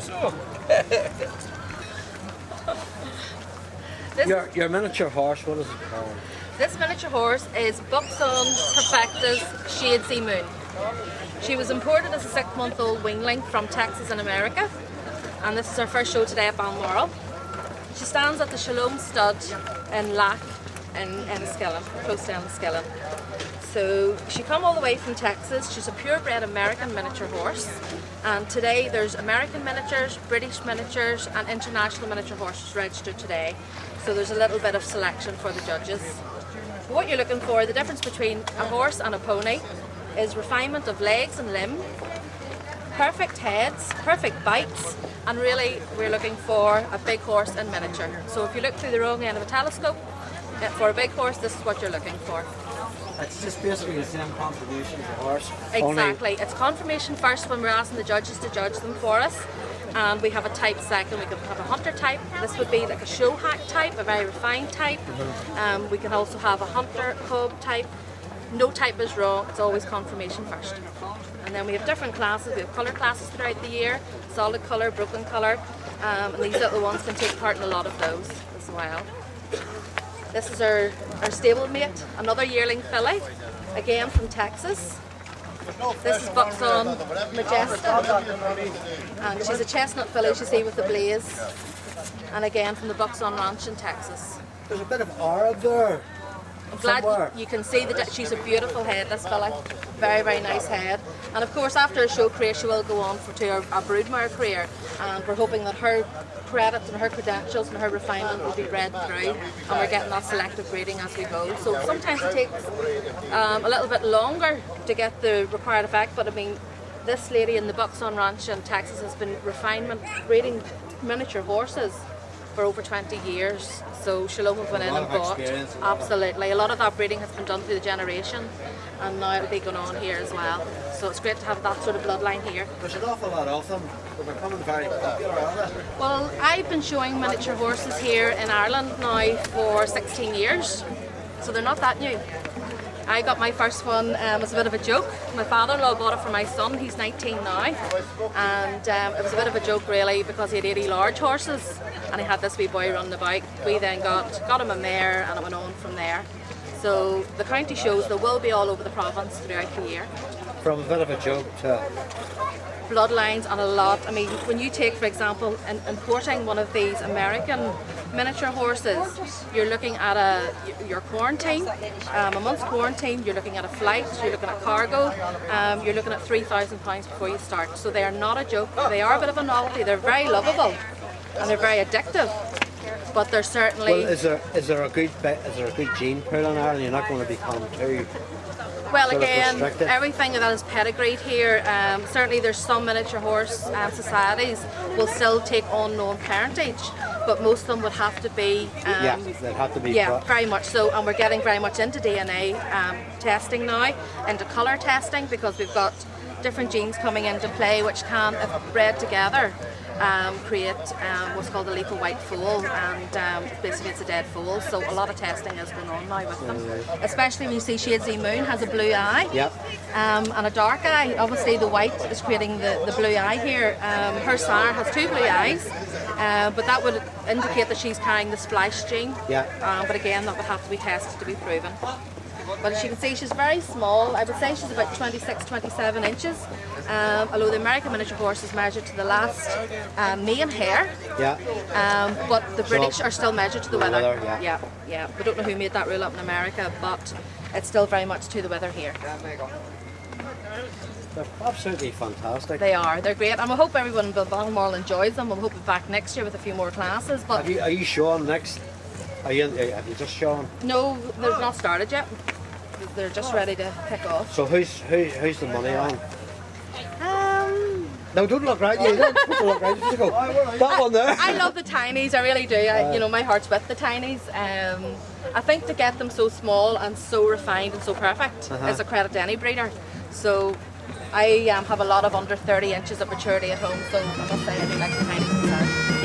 So. Your miniature horse, what is it called? This miniature horse is Buxton Perfecta's Shadesy Moon. She was imported as a 6-month-old weanling from Texas in America, and this is her first show today at Balmoral. She stands at the Shalom Stud in Lack in Enniskillen, close to Enniskillen. So she come all the way from Texas. She's a purebred American miniature horse, and today there's American miniatures, British miniatures and international miniature horses registered today. So there's a little bit of selection for the judges. What you're looking for, the difference between a horse and a pony, is refinement of legs and limb, perfect heads, perfect bites, and really we're looking for a big horse in miniature. So if you look through the wrong end of a telescope, for a big horse, this is what you're looking for. It's just basically the same confirmation as a horse. Exactly. It's confirmation first when we're asking the judges to judge them for us. And we have a type second. We can have a hunter type. This would be like a show hack type, a very refined type. We can also have a hunter cub type. No type is wrong. It's always confirmation first. And then we have different classes. We have colour classes throughout the year. Solid colour, broken colour. And these little ones can take part in a lot of those as well. This is our stablemate, another yearling filly, again from Texas. This is Buxton Majestic, and she's a chestnut filly, you see, with the blaze, and again from the Buxton Ranch in Texas. There's a bit of aura there. I'm glad you can see that she's a beautiful head, this filly. Very, very nice head. And of course, after a show career, she will go on to a broodmare career, and we're hoping that her credits and her credentials and her refinement will be bred through, and we're getting that selective breeding as we go. So sometimes it takes a little bit longer to get the required effect, but I mean, this lady in the Buxton Ranch in Texas has been refinement breeding miniature horses for over 20 years. So Shalom have went in and bought. Absolutely. A lot of that breeding has been done through the generation, and now it'll be going on here as well. So it's great to have that sort of bloodline here. There's an awful lot of them. They're becoming very popular, aren't they? Well, I've been showing miniature horses here in Ireland now for 16 years, so they're not that new. I got my first one as a bit of a joke. My father-in-law bought it for my son, he's 19 now, and it was a bit of a joke really because he had 80 large horses and he had this wee boy running about. We then got him a mare, and it went on from there. So the county shows, there will be all over the province throughout the year. From a bit of a joke to bloodlines and a lot. I mean, when you take, for example, importing one of these American miniature horses, you're looking at your quarantine, a month's quarantine, you're looking at a flight, you're looking at cargo, you're looking at £3,000 before you start. So they are not a joke. They are a bit of a novelty. They're very lovable and they're very addictive. But they're certainly. Well, is there a good gene pool in Ireland? You're not going to become too. Well, again, everything that is pedigreed here, certainly there's some miniature horse societies will still take on known parentage, but most of them would have to be. They'd have to be. Yeah, very much so, and we're getting very much into DNA testing now, into colour testing, because we've got different genes coming into play which can, if bred together, create what's called a lethal white foal, and basically it's a dead foal, so a lot of testing is going on now with them. Especially when you see Shadesy Moon has a blue eye and a dark eye. Obviously the white is creating the blue eye here. Her sire has two blue eyes, but that would indicate that she's carrying the splash gene. But again, that would have to be tested to be proven. But as you can see, she's very small. I would say she's about 26, 27 inches. Although the American miniature horse is measured to the last mane hair. But the British are still measured to the wither. We don't know who made that rule up in America, but it's still very much to the wither here. They're absolutely fantastic. They are. They're great, and we hope everyone in Balmoral enjoys them. We'll hope we're back next year with a few more classes. But are you showing next? Have you just shown? No, they've not started yet. They're just ready to kick off. So who's the money on? No, don't look right. You don't look right. Just go. That one there. I love the tinies. I really do. You know, my heart's with the tinies. I think to get them so small and so refined and so perfect is a credit to any breeder. So I have a lot of under 30 inches of maturity at home. So I must say I do like the tinies.